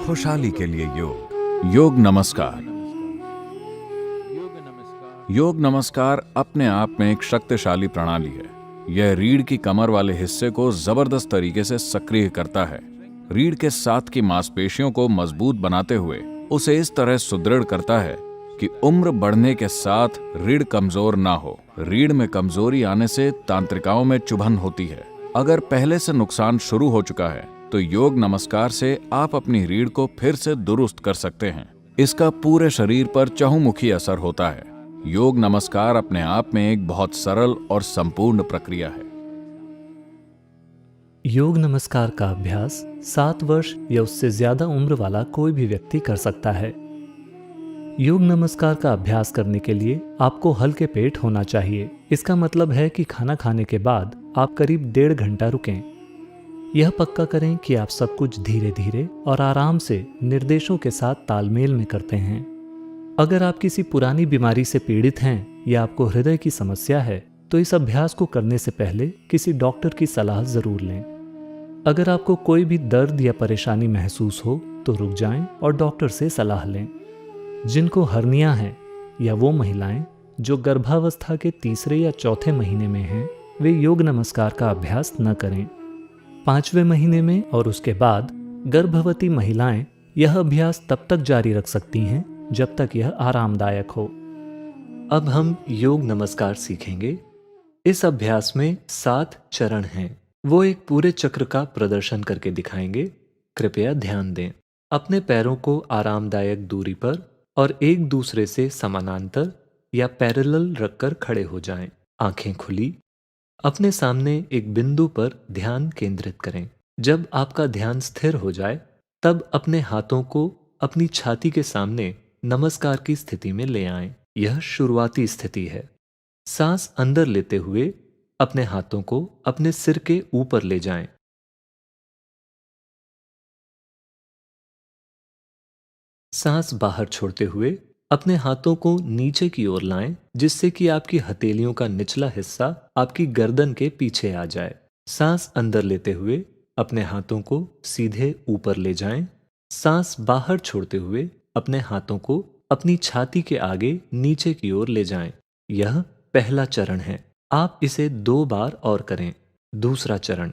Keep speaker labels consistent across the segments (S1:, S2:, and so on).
S1: खुशहाली के लिए योग। योग नमस्कार। योग नमस्कार अपने आप में एक शक्तिशाली प्रणाली है। यह रीढ़ की कमर वाले हिस्से को जबरदस्त तरीके से सक्रिय करता है। रीढ़ के साथ की मांसपेशियों को मजबूत बनाते हुए उसे इस तरह सुदृढ़ करता है कि उम्र बढ़ने के साथ रीढ़ कमजोर ना हो। रीढ़ में कमजोरी आने से तांत्रिकाओं में चुभन होती है। अगर पहले से नुकसान शुरू हो चुका है तो योग नमस्कार से आप अपनी रीढ़ को फिर से दुरुस्त कर सकते हैं। इसका पूरे शरीर पर चहुमुखी असर होता है। योग नमस्कार अपने आप में एक बहुत सरल और संपूर्ण प्रक्रिया है।
S2: योग नमस्कार का अभ्यास 7 वर्ष या उससे ज्यादा उम्र वाला कोई भी व्यक्ति कर सकता है। योग नमस्कार का अभ्यास करने के लिए आपको हल्के पेट होना चाहिए। इसका मतलब है कि खाना खाने के बाद आप करीब 1.5 घंटा रुकें। यह पक्का करें कि आप सब कुछ धीरे धीरे और आराम से निर्देशों के साथ तालमेल में करते हैं। अगर आप किसी पुरानी बीमारी से पीड़ित हैं या आपको हृदय की समस्या है तो इस अभ्यास को करने से पहले किसी डॉक्टर की सलाह जरूर लें। अगर आपको कोई भी दर्द या परेशानी महसूस हो तो रुक जाएं और डॉक्टर से सलाह लें। जिनको हर्निया है या वो महिलाएं जो गर्भावस्था के 3 या 4 महीने में हैं, वे योग नमस्कार का अभ्यास न करें। 5वें महीने में और उसके बाद गर्भवती महिलाएं यह अभ्यास तब तक जारी रख सकती हैं जब तक यह आरामदायक हो। अब हम योग नमस्कार सीखेंगे। इस अभ्यास में 7 चरण हैं। वो एक पूरे चक्र का प्रदर्शन करके दिखाएंगे। कृपया ध्यान दें। अपने पैरों को आरामदायक दूरी पर और एक दूसरे से समानांतर या पैरेलल रखकर खड़े हो जाएं। आंखें खुली। अपने सामने एक बिंदु पर ध्यान केंद्रित करें। जब आपका ध्यान स्थिर हो जाए तब अपने हाथों को अपनी छाती के सामने नमस्कार की स्थिति में ले आएं। यह शुरुआती स्थिति है। सांस अंदर लेते हुए अपने हाथों को अपने सिर के ऊपर ले जाएं। सांस बाहर छोड़ते हुए अपने हाथों को नीचे की ओर लाएं, जिससे कि आपकी हथेलियों का निचला हिस्सा आपकी गर्दन के पीछे आ जाए। सांस अंदर लेते हुए अपने हाथों को सीधे ऊपर ले जाएं। सांस बाहर छोड़ते हुए अपने हाथों को अपनी छाती के आगे नीचे की ओर ले जाएं। यह पहला चरण है। आप इसे 2 बार और करें। दूसरा चरण।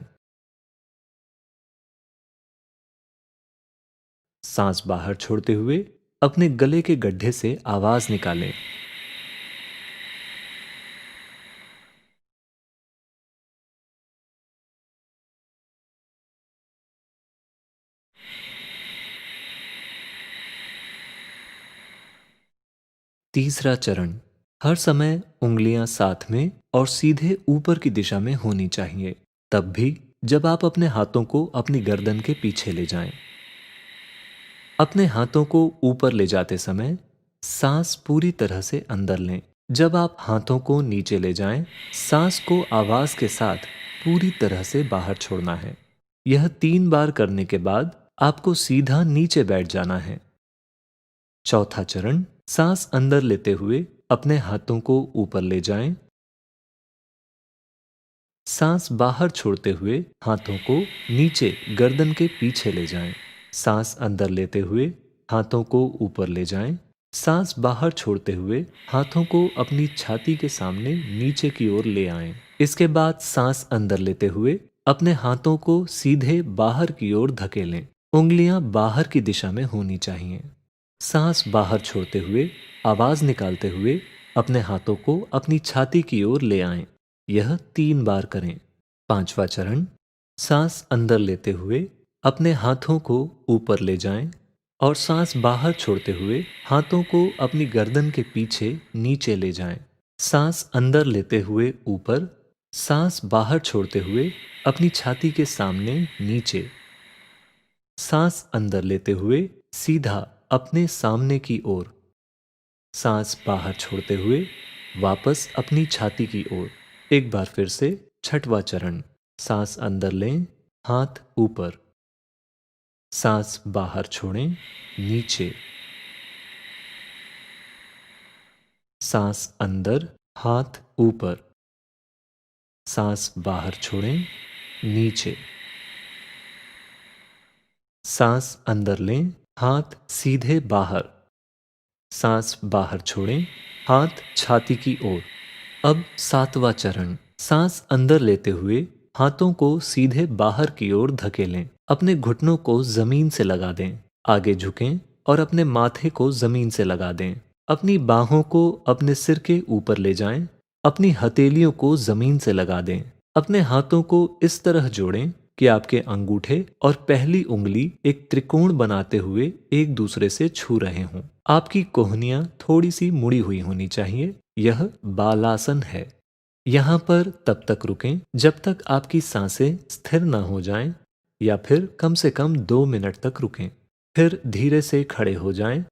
S2: सांस बाहर छोड़ते हुए अपने गले के गड्ढे से आवाज निकालें। तीसरा चरण। हर समय उंगलियां साथ में और सीधे ऊपर की दिशा में होनी चाहिए, तब भी जब आप अपने हाथों को अपनी गर्दन के पीछे ले जाएं। अपने हाथों को ऊपर ले जाते समय सांस पूरी तरह से अंदर लें। जब आप हाथों को नीचे ले जाएं, सांस को आवाज के साथ पूरी तरह से बाहर छोड़ना है। यह 3 बार करने के बाद आपको सीधा नीचे बैठ जाना है। चौथा चरण। सांस अंदर लेते हुए अपने हाथों को ऊपर ले जाएं। सांस बाहर छोड़ते हुए हाथों को नीचे गर्दन के पीछे ले जाएं। सांस अंदर लेते हुए हाथों को ऊपर ले जाएं। सांस बाहर छोड़ते हुए हाथों को अपनी छाती के सामने नीचे की ओर ले आएं। इसके बाद सांस अंदर लेते हुए अपने हाथों को सीधे बाहर की ओर धकेलें। उंगलियां बाहर की दिशा में होनी चाहिए। सांस बाहर छोड़ते हुए आवाज निकालते हुए अपने हाथों को अपनी छाती की ओर ले आएं। यह 3 बार करें। पांचवा चरण। सांस अंदर लेते हुए अपने हाथों को ऊपर ले जाएं और सांस बाहर छोड़ते हुए हाथों को अपनी गर्दन के पीछे नीचे ले जाएं। सांस अंदर लेते हुए ऊपर, सांस बाहर छोड़ते हुए अपनी छाती के सामने नीचे। सांस अंदर लेते हुए सीधा अपने सामने की ओर। सांस बाहर छोड़ते हुए वापस अपनी छाती की ओर। एक बार फिर से छठवां चरण। सांस अंदर लें, हाथ ऊपर। सांस बाहर छोड़ें, नीचे। सांस अंदर, हाथ ऊपर। सांस बाहर छोड़ें, नीचे। सांस अंदर लें, हाथ सीधे बाहर। सांस बाहर छोड़ें, हाथ छाती की ओर। अब सातवां चरण, सांस अंदर लेते हुए हाथों को सीधे बाहर की ओर धकेलें। अपने घुटनों को जमीन से लगा दें। आगे झुकें और अपने माथे को जमीन से लगा दें। अपनी बाहों को अपने सिर के ऊपर ले जाएं। अपनी हथेलियों को जमीन से लगा दें। अपने हाथों को इस तरह जोड़ें कि आपके अंगूठे और पहली उंगली एक त्रिकोण बनाते हुए एक दूसरे से छू रहे हों। आपकी कोहनियां थोड़ी सी मुड़ी हुई होनी चाहिए। यह बालासन है। यहाँ पर तब तक रुकें जब तक आपकी सांसें स्थिर न हो जाएं, या फिर कम से कम 2 मिनट तक रुकें। फिर धीरे से खड़े हो जाएं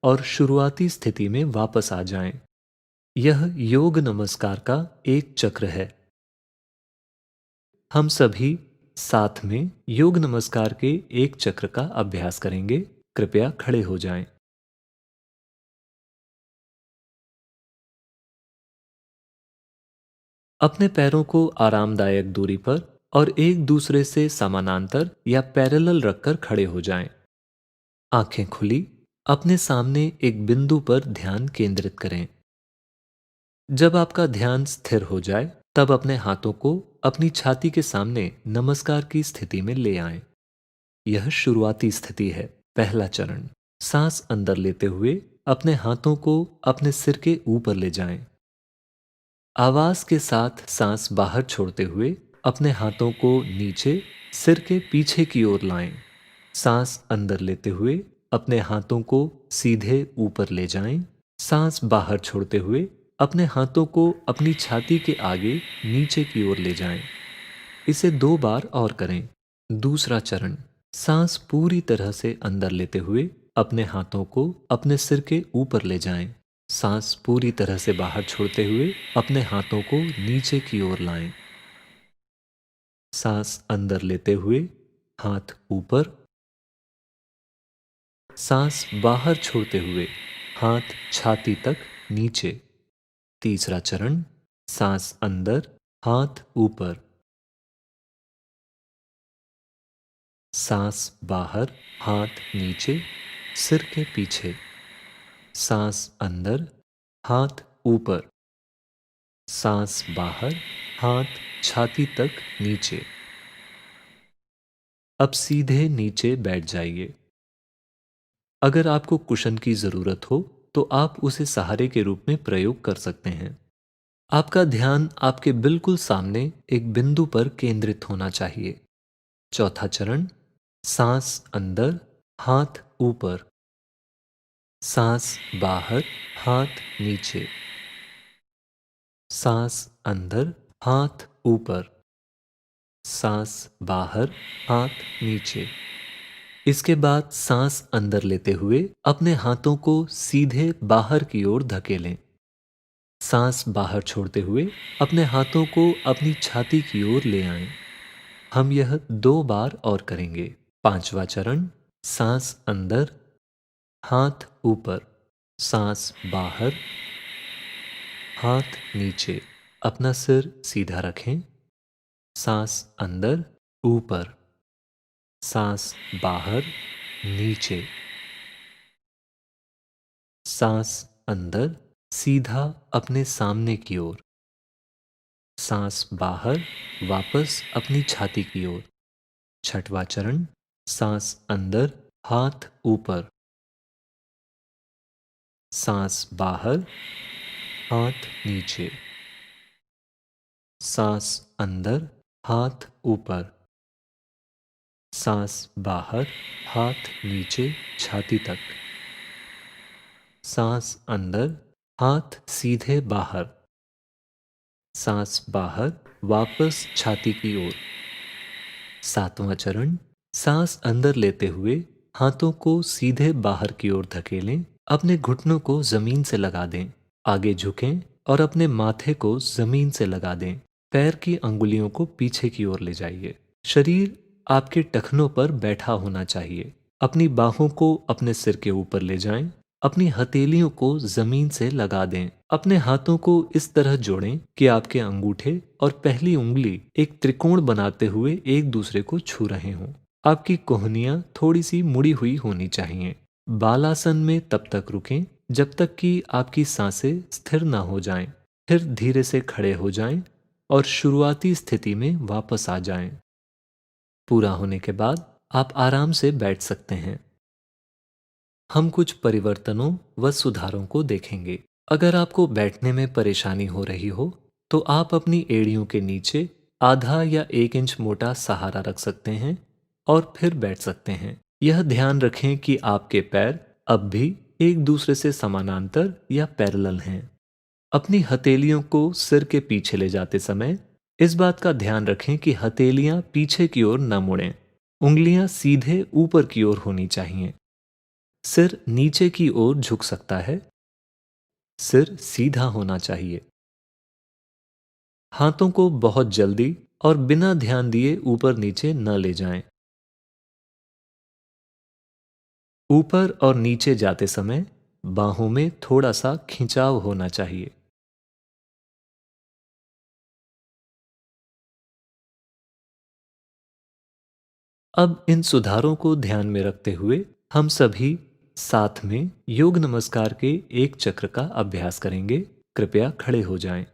S2: और शुरुआती स्थिति में वापस आ जाएं। यह योग नमस्कार का एक चक्र है। हम सभी साथ में योग नमस्कार के एक चक्र का अभ्यास करेंगे। कृपया खड़े हो जाएं। अपने पैरों को आरामदायक दूरी पर और एक दूसरे से समानांतर या पैरेलल रखकर खड़े हो जाएं। आंखें खुली, अपने सामने एक बिंदु पर ध्यान केंद्रित करें। जब आपका ध्यान स्थिर हो जाए, तब अपने हाथों को अपनी छाती के सामने नमस्कार की स्थिति में ले आएं। यह शुरुआती स्थिति है। पहला चरण, सांस अंदर लेते हुए अपने हाथों को अपने सिर के ऊपर ले जाएं। आवाज के साथ सांस बाहर छोड़ते हुए अपने हाथों को नीचे सिर के पीछे की ओर लाएं। सांस अंदर लेते हुए अपने हाथों को सीधे ऊपर ले जाएं। सांस बाहर छोड़ते हुए अपने हाथों को अपनी छाती के आगे नीचे की ओर ले जाएं। इसे 2 बार और करें। दूसरा चरण, सांस पूरी तरह से अंदर लेते हुए अपने हाथों को अपने सिर के ऊपर ले जाएं। सांस पूरी तरह से बाहर छोड़ते हुए अपने हाथों को नीचे की ओर लाएं। सांस अंदर लेते हुए हाथ ऊपर। सांस बाहर छोड़ते हुए हाथ छाती तक नीचे। तीसरा चरण, सांस अंदर, हाथ ऊपर। सांस बाहर, हाथ नीचे, सिर के पीछे। सांस अंदर, हाथ ऊपर। सांस बाहर, हाथ छाती तक नीचे। अब सीधे नीचे बैठ जाइए। अगर आपको कुशन की जरूरत हो तो आप उसे सहारे के रूप में प्रयोग कर सकते हैं। आपका ध्यान आपके बिल्कुल सामने एक बिंदु पर केंद्रित होना चाहिए। चौथा चरण, सांस अंदर, हाथ ऊपर। सांस बाहर, हाथ नीचे। सांस अंदर, हाथ ऊपर। सांस बाहर, हाथ नीचे। इसके बाद सांस अंदर लेते हुए अपने हाथों को सीधे बाहर की ओर धकेलें। सांस बाहर छोड़ते हुए अपने हाथों को अपनी छाती की ओर ले आएं। हम यह 2 बार और करेंगे। पांचवा चरण, सांस अंदर, हाथ ऊपर। सांस बाहर, हाथ नीचे। अपना सिर सीधा रखें। सांस अंदर, ऊपर। सांस बाहर, नीचे। सांस अंदर, सीधा अपने सामने की ओर। सांस बाहर, वापस अपनी छाती की ओर। छठवां चरण, सांस अंदर, हाथ ऊपर। सांस बाहर, हाथ नीचे। सांस अंदर, हाथ ऊपर। सांस बाहर, हाथ नीचे, छाती तक। सांस अंदर, हाथ सीधे बाहर। सांस बाहर, वापस छाती की ओर। सातवां चरण, सांस अंदर लेते हुए हाथों को सीधे बाहर की ओर धकेलें। अपने घुटनों को जमीन से लगा दें। आगे झुकें और अपने माथे को जमीन से लगा दें। पैर की अंगुलियों को पीछे की ओर ले जाइए। शरीर आपके टखनों पर बैठा होना चाहिए। अपनी बाहों को अपने सिर के ऊपर ले जाएं। अपनी हथेलियों को जमीन से लगा दें। अपने हाथों को इस तरह जोड़ें कि आपके अंगूठे और पहली उंगली एक त्रिकोण बनाते हुए एक दूसरे को छू रहे हों। आपकी कोहनियां थोड़ी सी मुड़ी हुई होनी चाहिए। बालासन में तब तक रुकें जब तक कि आपकी सांसें स्थिर ना हो जाएं। फिर धीरे से खड़े हो जाएं और शुरुआती स्थिति में वापस आ जाएं। पूरा होने के बाद आप आराम से बैठ सकते हैं। हम कुछ परिवर्तनों व सुधारों को देखेंगे। अगर आपको बैठने में परेशानी हो रही हो, तो आप अपनी एड़ियों के नीचे आधा या 1 इंच मोटा सहारा रख सकते हैं और फिर बैठ सकते हैं। यह ध्यान रखें कि आपके पैर अब भी एक दूसरे से समानांतर या पैरेलल हैं। अपनी हथेलियों को सिर के पीछे ले जाते समय इस बात का ध्यान रखें कि हथेलियां पीछे की ओर न मुड़ें। उंगलियां सीधे ऊपर की ओर होनी चाहिए। सिर नीचे की ओर झुक सकता है। सिर सीधा होना चाहिए। हाथों को बहुत जल्दी और बिना ध्यान दिए ऊपर नीचे न ले जाएं। ऊपर और नीचे जाते समय बाहों में थोड़ा सा खिंचाव होना चाहिए। अब इन सुधारों को ध्यान में रखते हुए हम सभी साथ में योग नमस्कार के एक चक्र का अभ्यास करेंगे। कृपया खड़े हो जाएं।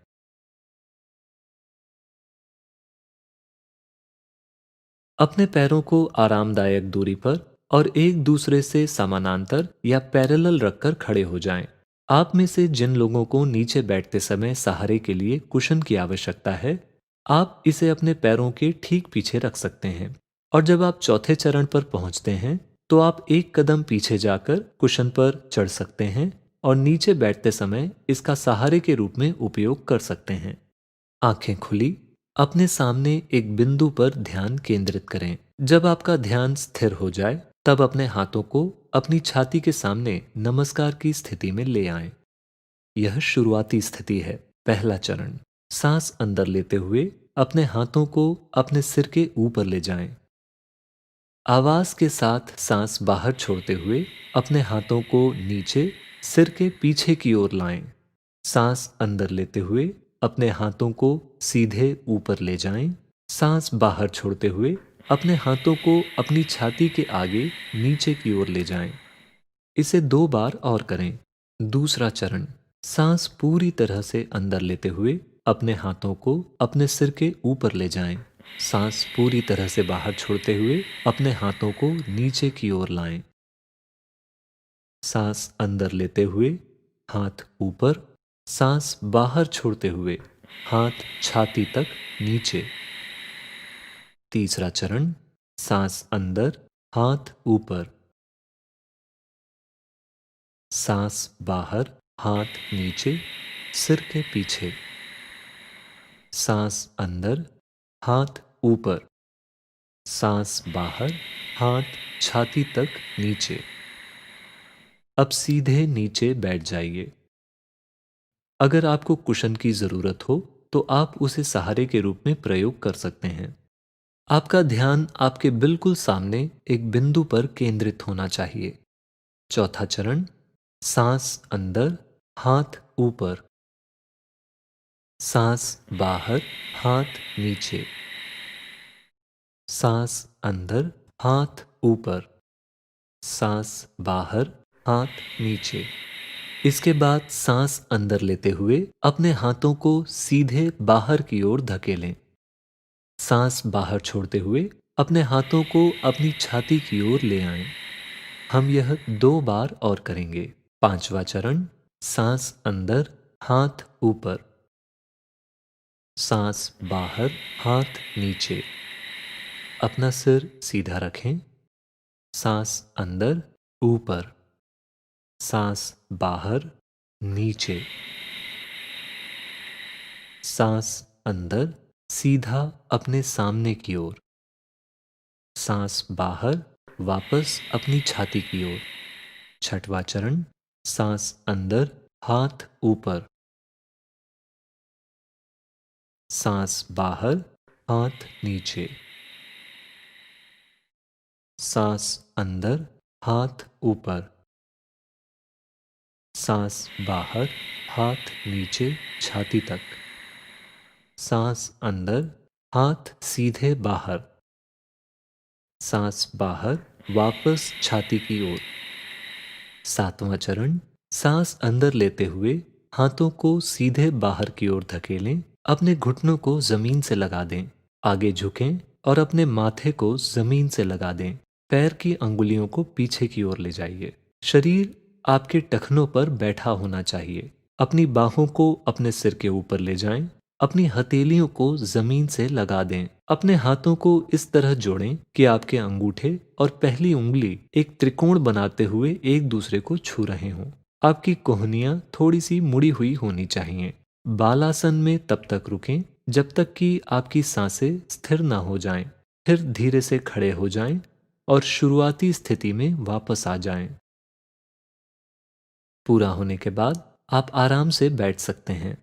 S2: अपने पैरों को आरामदायक दूरी पर और एक दूसरे से समानांतर या पैरेलल रखकर खड़े हो जाएं। आप में से जिन लोगों को नीचे बैठते समय सहारे के लिए कुशन की आवश्यकता है, आप इसे अपने पैरों के ठीक पीछे रख सकते हैं। और जब आप चौथे चरण पर पहुंचते हैं, तो आप एक कदम पीछे जाकर कुशन पर चढ़ सकते हैं और नीचे बैठते समय इसका सहारे के रूप में उपयोग कर सकते हैं। आंखें खुली, अपने सामने एक बिंदु पर ध्यान केंद्रित करें। जब आपका ध्यान स्थिर हो जाए, तब अपने हाथों को अपनी छाती के सामने नमस्कार की स्थिति में ले आएं। यह शुरुआती स्थिति है। पहला चरण। सांस अंदर लेते हुए अपने हाथों को अपने सिर के ऊपर ले जाएं। आवाज के साथ सांस बाहर छोड़ते हुए अपने हाथों को नीचे सिर के पीछे की ओर लाएं। सांस अंदर लेते हुए अपने हाथों को सीधे ऊपर ले जाएं। सांस बाहर छोड़ते हुए अपने हाथों को अपनी छाती के आगे नीचे की ओर ले जाएं। इसे 2 बार और करें। दूसरा चरण। सांस पूरी तरह से अंदर लेते हुए अपने हाथों को अपने सिर के ऊपर ले जाएं। सांस पूरी तरह से बाहर छोड़ते हुए अपने हाथों को नीचे की ओर लाएं। सांस अंदर लेते हुए हाथ ऊपर, सांस बाहर छोड़ते हुए हाथ छाती तक नीचे। तीसरा चरण। सांस अंदर, हाथ ऊपर, सांस बाहर, हाथ नीचे, सिर के पीछे। सांस अंदर, हाथ ऊपर, सांस बाहर, हाथ छाती तक नीचे। अब सीधे नीचे बैठ जाइए। अगर आपको कुशन की जरूरत हो, तो आप उसे सहारे के रूप में प्रयोग कर सकते हैं। आपका ध्यान आपके बिल्कुल सामने एक बिंदु पर केंद्रित होना चाहिए। चौथा चरण। सांस अंदर, हाथ ऊपर, सांस बाहर, हाथ नीचे, सांस अंदर, हाथ ऊपर, सांस बाहर, हाथ नीचे। इसके बाद सांस अंदर लेते हुए अपने हाथों को सीधे बाहर की ओर धकेलें। सांस बाहर छोड़ते हुए अपने हाथों को अपनी छाती की ओर ले आएं। हम यह 2 बार और करेंगे। पांचवा चरण। सांस अंदर, हाथ ऊपर, सांस बाहर, हाथ नीचे। अपना सिर सीधा रखें। सांस अंदर, ऊपर, सांस बाहर, नीचे, सांस अंदर, सीधा अपने सामने की ओर, सांस बाहर, वापस अपनी छाती की ओर। छठवां चरण। सांस अंदर, हाथ ऊपर, सांस बाहर, हाथ नीचे, सांस अंदर, हाथ ऊपर, सांस बाहर, हाथ नीचे छाती तक, सांस अंदर, हाथ सीधे बाहर, सांस बाहर, वापस छाती की ओर। 7वां चरण, सांस अंदर लेते हुए हाथों को सीधे बाहर की ओर धकेलें, अपने घुटनों को जमीन से लगा दें। आगे झुकें और अपने माथे को जमीन से लगा दें। पैर की अंगुलियों को पीछे की ओर ले जाइए। शरीर आपके टखनों पर बैठा होना चाहिए। अपनी बाहों को अपने सिर के ऊपर ले जाएं। अपनी हथेलियों को जमीन से लगा दें। अपने हाथों को इस तरह जोड़ें कि आपके अंगूठे और पहली उंगली एक त्रिकोण बनाते हुए एक दूसरे को छू रहे हों। आपकी कोहनियां थोड़ी सी मुड़ी हुई होनी चाहिए। बालासन में तब तक रुकें जब तक कि आपकी सांसें स्थिर न हो जाएं। फिर धीरे से खड़े हो जाएं और शुरुआती स्थिति में वापस आ जाएं। पूरा होने के बाद आप आराम से बैठ सकते हैं।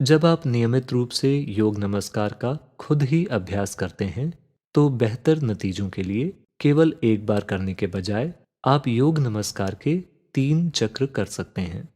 S2: जब आप नियमित रूप से योग नमस्कार का खुद ही अभ्यास करते हैं, तो बेहतर नतीजों के लिए केवल एक बार करने के बजाय आप योग नमस्कार के 3 चक्र कर सकते हैं।